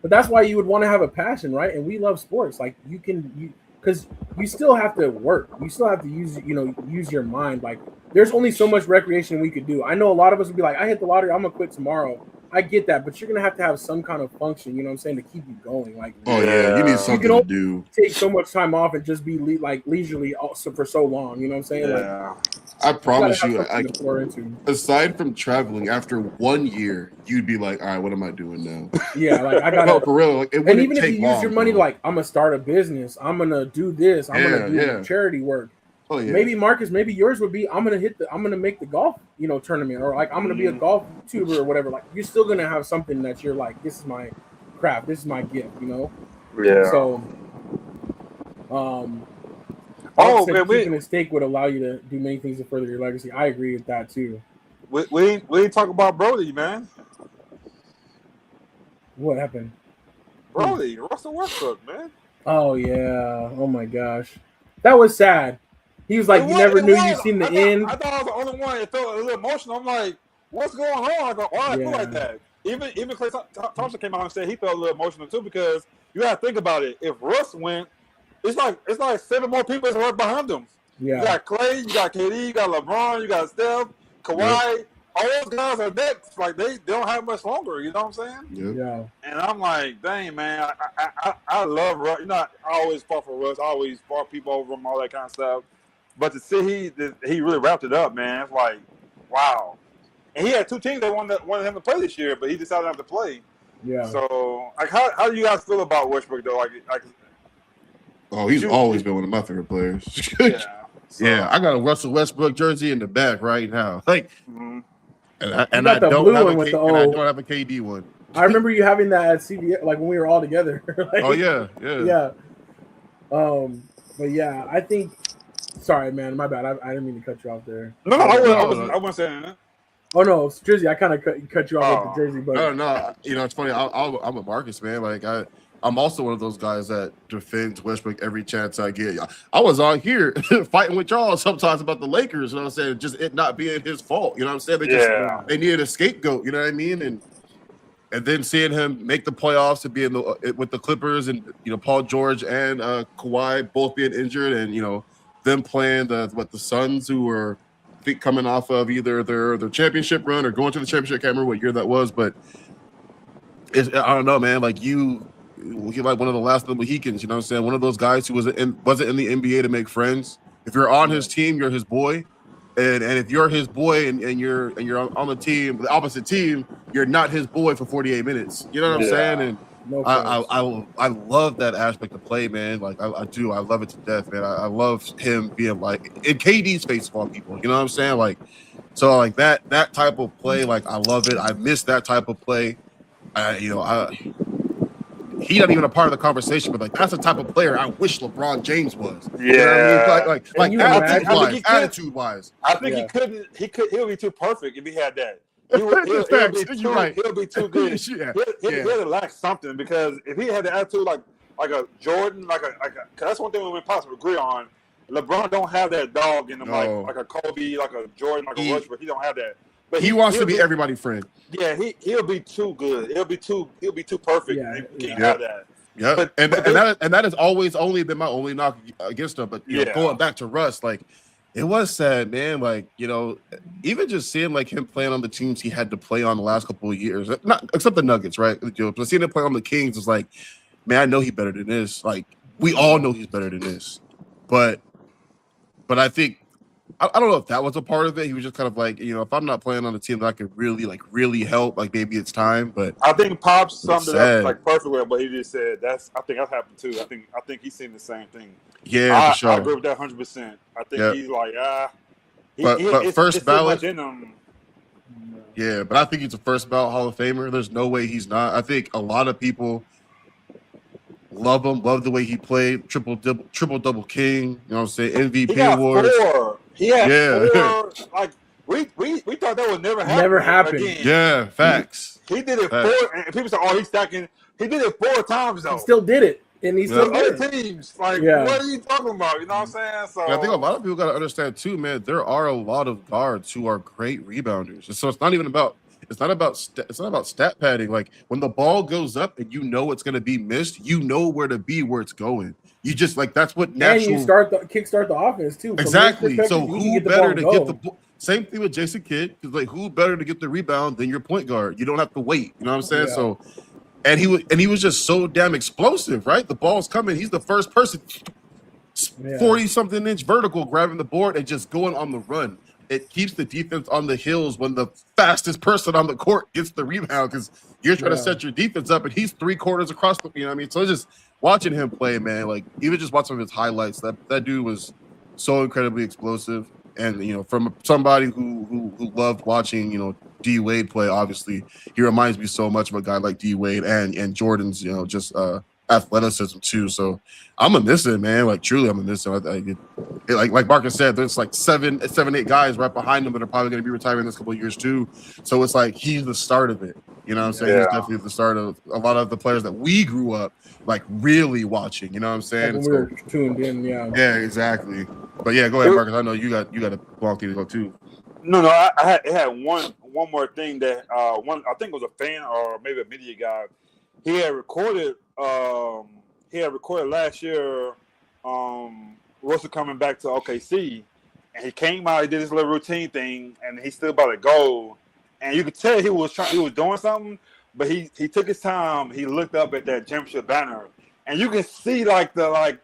But that's why you would want to have a passion, right? And we love sports. Because you still have to work. You still have to use your mind. There's only so much recreation we could do. I know a lot of us would be like, I hit the lottery, I'm gonna quit tomorrow. I get that, but you're gonna have to have some kind of function, you know what I'm saying, to keep you going. You need something to do. Take so much time off and just be leisurely also for so long, you know what I'm saying? Yeah. I promise you, aside from traveling, after 1 year, you'd be like, all right, what am I doing now? Yeah, I got for real. And even if you use your money, I'm gonna start a business, I'm gonna do this, I'm gonna do charity work. Oh, yeah. Maybe Marcus, maybe yours would be I'm gonna make the golf, tournament, or I'm gonna be a golf tuber or whatever. You're still gonna have something that you're like, this is my craft, this is my gift, Yeah. So, keeping a stake would allow you to do many things to further your legacy. I agree with that too. We ain't talk about Brody, man. What happened? Brody, Russell Westbrook, man. Oh yeah. Oh my gosh, that was sad. He was like, "You never knew you seen the end." I thought I was the only one that felt a little emotional. I'm like, "What's going on?" I go, "Why I feel like that?" Even Clay Thompson came out and said he felt a little emotional too, because you got to think about it. If Russ went, it's like 7 more people that's right behind him. Yeah. You got Clay, you got KD, you got LeBron, you got Steph, Kawhi. Yep. All those guys are next. Like they don't have much longer. You know what I'm Yep. saying? Yeah. And I'm like, dang man, I love Russ. You know, I always fought for Russ. I always fought people over him, all that kind of stuff. But to see he really wrapped it up, man. It's like, wow. And he had 2 teams that wanted him to play this year, but he decided not to play. Yeah. So, like, how do you guys feel about Westbrook though? Like oh, he's always been one of my favorite players. Yeah, I got a Russell Westbrook jersey in the back right now. Like, and I don't have a KD one. I remember you having that at CBS, like when we were all together. Like, oh yeah. But yeah, I think. Sorry, man, my bad. I didn't mean to cut you off there. No, I wasn't saying that. Oh no, it's jersey. I kind of cut you off with the jersey, but no. You know, it's funny. I'm a Marcus man. Like I'm also one of those guys that defends Westbrook every chance I get. I was on here fighting with y'all sometimes about the Lakers. You know what I'm saying? Just it not being his fault. You know what I'm saying? They needed a scapegoat. You know what I mean? And then seeing him make the playoffs to be with the Clippers, and Paul George and Kawhi both being injured, and them playing the Suns, who were I think coming off of either their championship run or going to the championship. I can't remember what year that was, but I don't know, man. Like you're like one of the last of the Mohicans. You know what I'm saying? One of those guys who wasn't in the NBA to make friends. If you're on his team, you're his boy. And if you're his boy and you're on the team, the opposite team, you're not his boy for 48 minutes. You know what I'm saying? And I love that aspect of play, man. Like I do. I love it to death, man. I love him being like in KD's face of all people. You know what I'm saying? Like, so like that type of play, like I love it. I miss that type of play. He's not even a part of the conversation, but like that's the type of player I wish LeBron James was. Yeah, you know what I mean? Attitude wise. I think he couldn't. He'll be too perfect if he had that. He'll be too good. He'll lack something, because if he had the attitude like a Jordan, cause that's one thing we would possibly agree on. LeBron don't have that dog in him, like a Kobe, like a Jordan, like a Westbrook. He don't have that. But he wants to be everybody's friend. Yeah, he'll be too good. He'll be too perfect. Yeah, he can't have that. Yeah, and that has always only been my only knock against him. But going back to Russ, like it was sad, man. Like even just seeing like him playing on the teams he had to play on the last couple of years, not except the Nuggets, right? But seeing him play on the Kings is like, man, I know he's better than this. Like we all know he's better than this, but I think. I don't know if that was a part of it. He was just kind of like, if I'm not playing on a team that I could really help, like maybe it's time. But I think Pops summed it up like perfectly what he just said. I think that happened too. I think he's seen the same thing. Yeah, for sure. I agree with that 100%. I think he's like, but first ballot in him. Yeah, but I think he's a first ballot Hall of Famer. There's no way he's not. I think a lot of people love him, love the way he played. Triple double king. You know what I'm saying? MVP awards. He had 4. Like we thought that would never happen. Again. Yeah, facts. He did it 4, and people say, "Oh, he's stacking." He did it 4 times though. He still did it, and he still did other teams. Like, what are you talking about? You know what I'm saying? So I think a lot of people got to understand too, man. There are a lot of guards who are great rebounders, so it's not even about. It's not about stat padding. Like when the ball goes up and it's going to be missed, you know where to be, where it's going. You just like that's what natural. And you kickstart the offense too. Exactly. So who better to get the same thing with Jason Kidd? Because like who better to get the rebound than your point guard? You don't have to wait. You know what I'm saying? Yeah. So, and he was just so damn explosive, right? The ball's coming. He's the first person, 40-something inch vertical, grabbing the board and just going on the run. It keeps the defense on the heels when the fastest person on the court gets the rebound, because you're trying to set your defense up, and he's 3/4 across the. You know what I mean? So just watching him play, man. Like even just watching his highlights, that dude was so incredibly explosive. And from somebody who loved watching D Wade play, obviously he reminds me so much of a guy like D Wade and Jordan's just athleticism too. So I'm gonna miss it, man. Like truly, I'm gonna miss it. Like Marcus said, there's like seven, 8 guys right behind him that are probably gonna be retiring this couple of years too. So it's like he's the start of it. You know what I'm saying? He's definitely the start of a lot of the players that we grew up like really watching. You know what I'm saying? Like when we were tuned in, yeah. Yeah, exactly. But yeah, go ahead, Marcus. I know you got a long thing to go too. No, I had one more thing that one I think it was a fan or maybe a media guy. He had recorded last year. Russell coming back to OKC, and he came out. He did this little routine thing, and he still about to go. And you could tell he was doing something, but he took his time. He looked up at that championship banner, and you can see man, I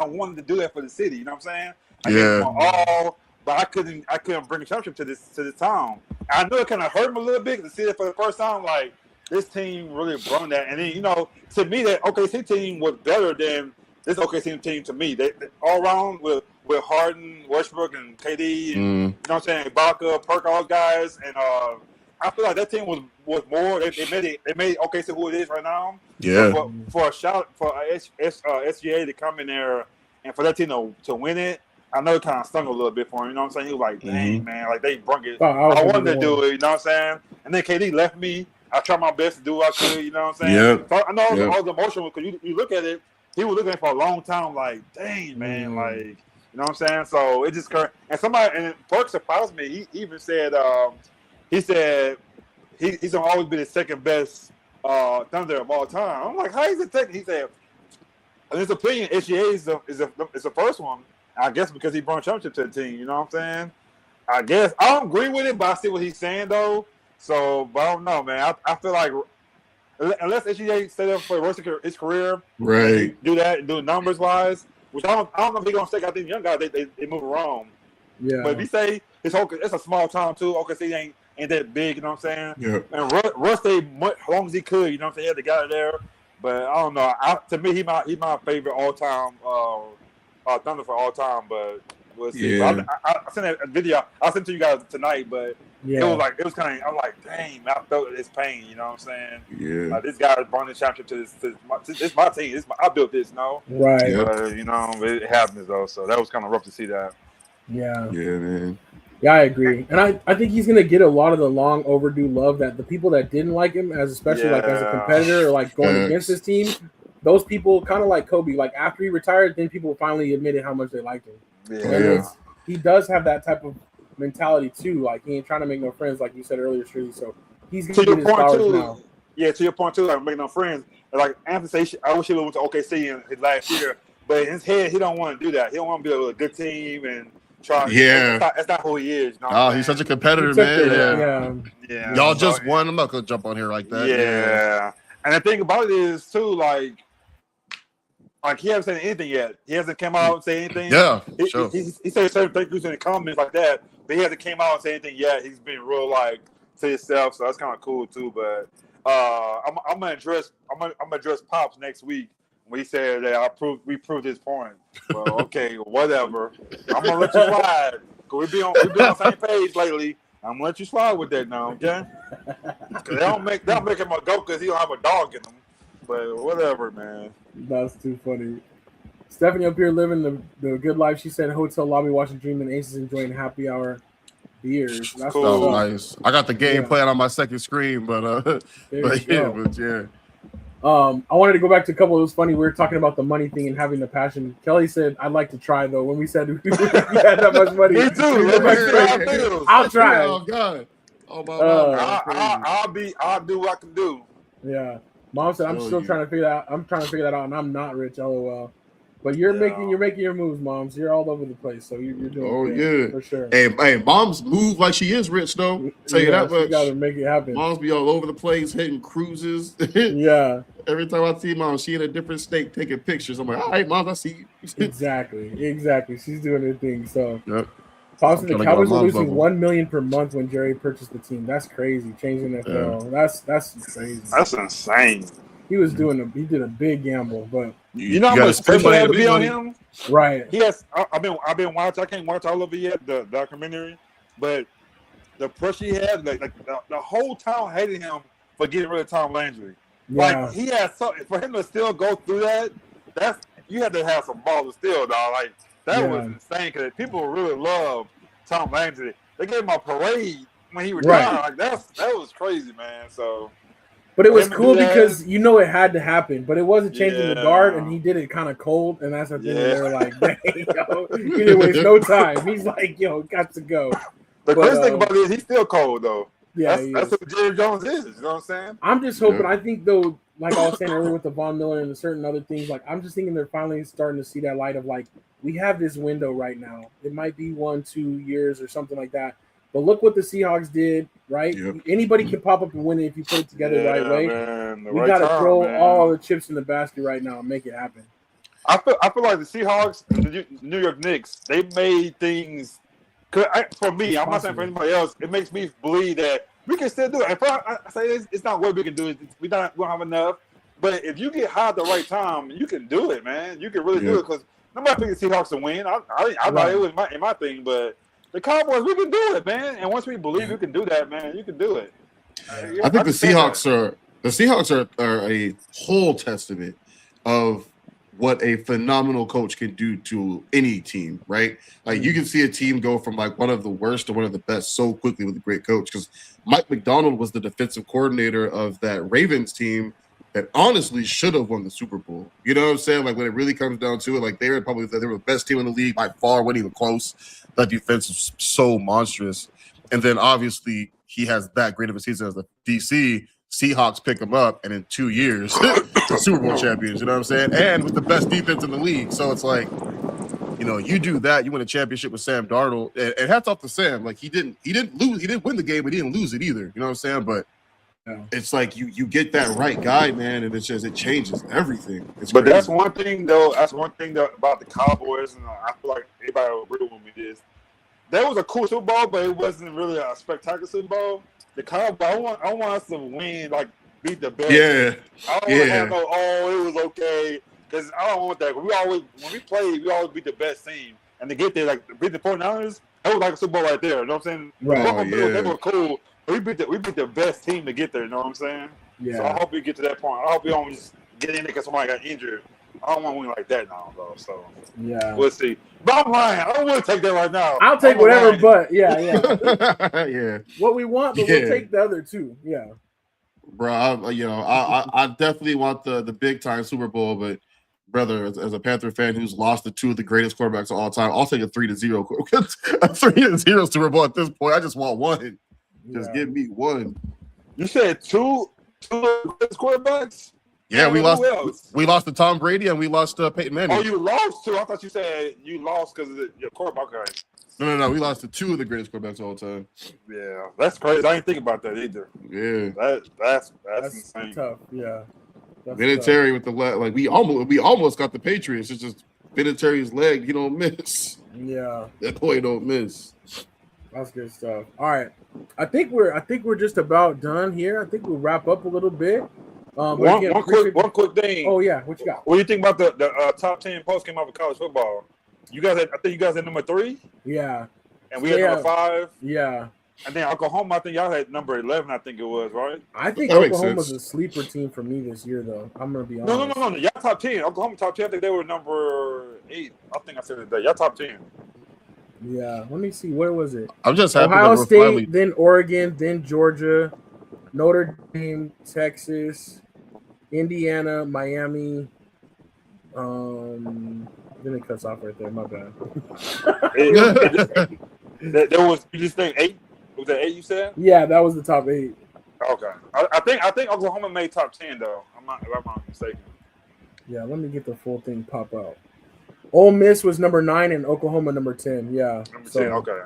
wanted to do that for the city. You know what I'm saying? I gave him all, but I couldn't bring a championship to this town. I know it kind of hurt him a little bit to see it for the first time. Like this team really brought that, and then to me that OKC team was better than this OKC team to me. They all around with Harden, Westbrook, and KD, and you know what I'm saying, Ibaka, Perk, all those guys, and I feel like that team was more. They made OKC who it is right now. Yeah. So for a shot for SGA to come in there and for that team to win it, I know it kind of stung a little bit for him. You know what I'm saying? He was like, dang, man, like they brung it. I wanted to do it. You know what I'm saying? And then KD left me. I tried my best to do what I could. You know what I'm saying? Yeah. So I know all the emotion because you look at it. He was looking for a long time, like, dang, man, like, you know what I'm saying? So it just and Perk surprised me. He even said, he's gonna always be the second best Thunder of all time. I'm like, how is it second? He said, in his opinion, SGA is the first one. I guess because he brought championship to the team. You know what I'm saying? I guess I don't agree with it, but I see what he's saying though. So, but I don't know, man. I feel like unless SGA stayed up for the rest of his career, right? Do that, do numbers wise, which I don't know if he's gonna stick. I think young guys they move around. Yeah. But if you say it's a small town too. OKC ain't that big, you know what I'm saying? Yeah. And Russ stayed as long as he could, you know what I'm saying? He had the guy there. But I don't know. To me, he my favorite all time Thunder for all time. But we'll see. Yeah. I sent that video. I'll send it to you guys tonight. But it was kind of. I'm like, dang, man, I felt his pain. You know what I'm saying? Yeah. This guy brought the championship to this my team. I built this, no? Right. But, it happens though. So that was kind of rough to see that. Yeah. Yeah, man. Yeah, I agree. And I think he's going to get a lot of the long overdue love that the people that didn't like him, especially like as a competitor or like going against his team, those people kind of like Kobe, like after he retired, then people finally admitted how much they liked him. And he does have that type of mentality too. Like he ain't trying to make no friends, like you said earlier, Shirley. So he's going to get his flowers now. Yeah, to your point too, like making no friends. Like Anthony said, I wish he went to OKC in his last year, but in his head, he don't want to do that. He don't want to be a good team and try. Yeah, that's not who he is. He's such a competitor, man. Yeah. Y'all just won. I'm not gonna jump on here like that. Yeah. And the thing about it is too, like he hasn't said anything yet. He hasn't come out and say anything. Yeah, sure. He said certain things in the comments like that, but he hasn't came out and say anything yet. He's been real like to himself, so that's kind of cool too. But I'm gonna address Pops next week. We said that we proved his point. Well, okay, whatever. I'm gonna let you slide. Cause we be on the same page lately. I'm gonna let you slide with that now, okay? Cause they don't make him a goat because he don't have a dog in him. But whatever, man. That's too funny. Stephanie up here living the good life. She said hotel lobby watching Dream and Aces enjoying happy hour beers. That's cool. Nice. I got the game playing on my second screen, but yeah. I wanted to go back to a couple. It was funny. We were talking about the money thing and having the passion. Kelly said, "I'd like to try though." When we said we had that much money, me too. I'll try. Oh God! Oh my God! I'll do what I can do. Yeah, Mom said I'm still trying to figure that out. I'm trying to figure that out, and I'm not rich. LOL. But you're making your moves, Moms. You're all over the place, so you're doing good, for sure. Hey, Mom's move like she is rich though. Tell you that much. You gotta make it happen. Mom's be all over the place, hitting cruises. Yeah. Every time I see Mom, she in a different state taking pictures. I'm like, all right, Mom, I see you. Exactly. She's doing her thing. So, Pops, the Cowboys were losing $1 million per month when Jerry purchased the team. That's crazy. Changing the NFL. That's crazy. That's insane. He did a big gamble, but you know how much pressure had to be on him. Right. He has. I've been watching. I can't watch all of it yet, the documentary, but the pressure he had, like the whole town hated him for getting rid of Tom Landry. Like he had for him to still go through that. You had to have some balls still, dog. Like that was insane because people really love Tom Landry. They gave him a parade when he retired. Like that was crazy, man. So. But it was cool because it had to happen. But it wasn't changing the guard, and he did it kind of cold. And that's the thing. They were like, "Dang, yo, he didn't waste no time." He's like, "Yo, got to go." The crazy thing about it is he's still cold though. Yeah, that's what Jerry Jones is. You know what I'm saying? I'm just hoping. I think though, like I was saying earlier with the Von Miller and certain other things, like I'm just thinking they're finally starting to see that light of like we have this window right now. It might be 1-2 years or something like that. But look what the Seahawks did, right? Yep. Anybody can pop up and win it if you put it together the right way. We got to throw all the chips in the basket right now and make it happen. I feel like the Seahawks and the New York Knicks, they made things. For me, I'm not saying for anybody else, it makes me believe that we can still do it. If I say it's not what we can do. We don't have enough. But if you get hot at the right time, you can do it, man. You can really do it because nobody thinks the Seahawks to win. I thought it was my thing, but the Cowboys, we can do it, man. And once we believe we can do that, man, you can do it. I think the Seahawks are a whole testament of what a phenomenal coach can do to any team, right? Like you can see a team go from like one of the worst to one of the best so quickly with a great coach. Because Mike McDonald was the defensive coordinator of that Ravens team that honestly should have won the Super Bowl. You know what I'm saying? Like when it really comes down to it, like they were the best team in the league by far, wasn't even close. That defense is so monstrous. And then obviously he has that great of a season as the DC. Seahawks pick him up, and in 2 years, Super Bowl champions. You know what I'm saying? And with the best defense in the league. So it's like, you do that, you win a championship with Sam Darnold. And hats off to Sam. Like he didn't lose, he didn't win the game, but he didn't lose it either. You know what I'm saying? But it's like you get that right guy, man, and it changes everything. But that's one thing though. That's one thing about the Cowboys, and I feel like everybody will agree with me. Is that was a cool Super Bowl, but it wasn't really a spectacular Super Bowl. The Cowboys, I want us to win, like beat the best. Yeah. I don't want to have it was okay, because I don't want that. When we played, we always beat the best team, and to get there, like beat the 49ers, that was like a Super Bowl right there. You know what I'm saying? Right. They were cool. We beat the best team to get there. You know what I'm saying? Yeah. So I hope we get to that point. I hope we don't just get in there because somebody got injured. I don't want to win like that now, though. So we'll see. But I'm lying. I don't want to take that right now. I'll take whatever, but yeah. Yeah. What we want, but we'll take the other two. Yeah. Bro, I definitely want the big time Super Bowl, but brother, as a Panther fan who's lost to two of the greatest quarterbacks of all time, I'll take a 3-0. A 3-0 Super Bowl at this point. I just want one. Just give me one. You said two quarterbacks? Yeah, we lost to Tom Brady and we lost to Peyton Manning. Oh, you lost to? I thought you said you lost because of your quarterback guy. No. We lost to two of the greatest quarterbacks of all time. Yeah, that's crazy. I didn't think about that either. Yeah, that's insane. Tough. Yeah. Vinatieri with the leg, like we almost got the Patriots. It's just Vinatieri's leg. He don't miss. Yeah, that boy don't miss. That's good stuff. All right, I think we're just about done here. I think we'll wrap up a little bit. One quick thing. Oh yeah, what you got? What do you think about the top 10 post came out of college football? I think you guys had number 3. Yeah, and we had number 5. Yeah, and then Oklahoma. I think y'all had number 11. I think it was right. I think Oklahoma's a sleeper team for me this year, though. I'm gonna be honest. No. Y'all top 10. Oklahoma top 10. I think they were number 8. I think I said it today. Y'all top 10. Yeah, let me see. Where was it? I'm just happy Ohio State, then Oregon, then Georgia, Notre Dame, Texas, Indiana, Miami. Then it cuts off right there. My bad. There was, you just think 8? Was that 8 you said? Yeah, that was the top 8. Okay. I think Oklahoma made top 10 though. If I'm not mistaken. Yeah, let me get the full thing pop out. Ole Miss was number 9 and Oklahoma number 10. Yeah. Number 10. Okay.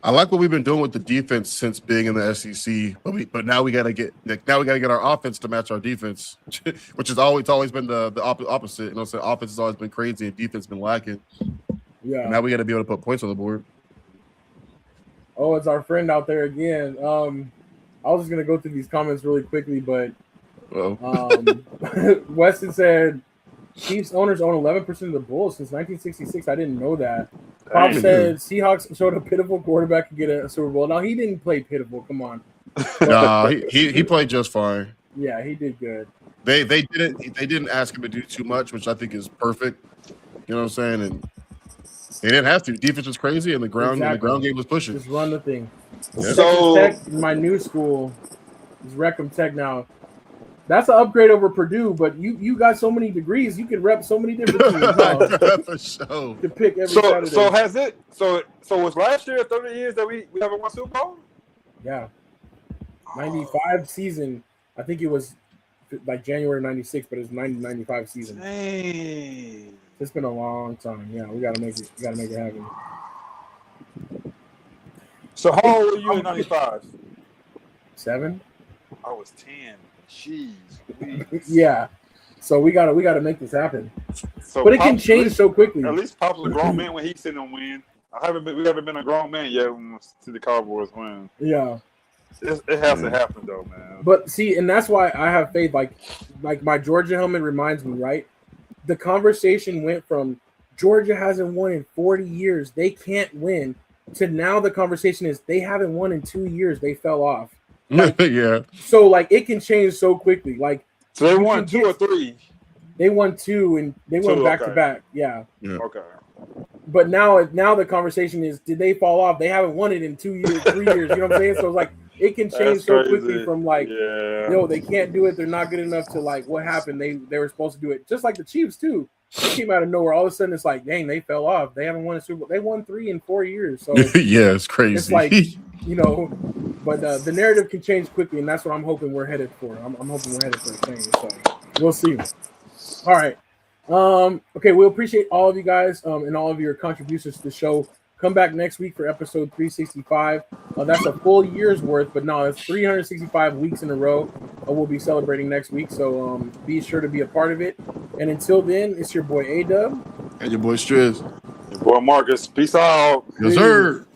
I like what we've been doing with the defense since being in the SEC, but now we gotta get our offense to match our defense, which has always been the opposite. You know, so offense has always been crazy and defense been lacking. Yeah. And now we got to be able to put points on the board. Oh, it's our friend out there again. I was just gonna go through these comments really quickly, but Weston said Chiefs owners own 11% of the Bulls since 1966. I didn't know that. Pop said Seahawks showed a pitiful quarterback to get a Super Bowl. Now he didn't play pitiful. Come on. Nah, he played just fine. Yeah, he did good. They didn't ask him to do too much, which I think is perfect. You know what I'm saying? And they didn't have to. Defense was crazy, and the ground game was pushing. Just run the thing. Yeah. So Tech, my new school is Reckham Tech now. That's an upgrade over Purdue, but you got so many degrees, you can rep so many different teams. For sure. You can pick every Saturday. So has it? So was last year 30 years that we haven't won Super Bowl? Yeah. 95 season. I think it was like January 96, but it's 95 season. Dang. It's been a long time. Yeah, we gotta make it. We gotta make it happen. So how old were you in 95? 7. I was 10. Jeez. Yeah. So we gotta make this happen. So but it can change so quickly. At least Pop's a grown man when he's sitting and win. We haven't been a grown man yet when we see the Cowboys win. Yeah. It has to happen though, man. But see, and that's why I have faith. Like my Georgia helmet reminds me, right? The conversation went from Georgia hasn't won in 40 years, they can't win, to now the conversation is they haven't won in 2 years, they fell off. Like, yeah. So like it can change so quickly. Like so they won 2 or 3. They won 2 and they went back to back. Yeah. Okay. But now the conversation is, did they fall off? They haven't won it in 2 years, 3 years. You know what I'm saying? So it's like it can change so quickly from like, they can't do it. They're not good enough to like what happened. They were supposed to do it. Just like the Chiefs too. They came out of nowhere. All of a sudden it's like, dang, they fell off. They haven't won a Super Bowl. They won 3 in 4 years. So yeah, it's crazy. It's like, but the narrative can change quickly, and that's what I'm hoping we're headed for. I'm hoping we're headed for a change. So we'll see. All right. Okay, we appreciate all of you guys and all of your contributions to the show. Come back next week for episode 365. That's a full year's worth, but no, it's 365 weeks in a row. We'll be celebrating next week, so be sure to be a part of it. And until then, it's your boy A-Dub. And your boy Striz. Your boy Marcus. Peace out. Yes, sir.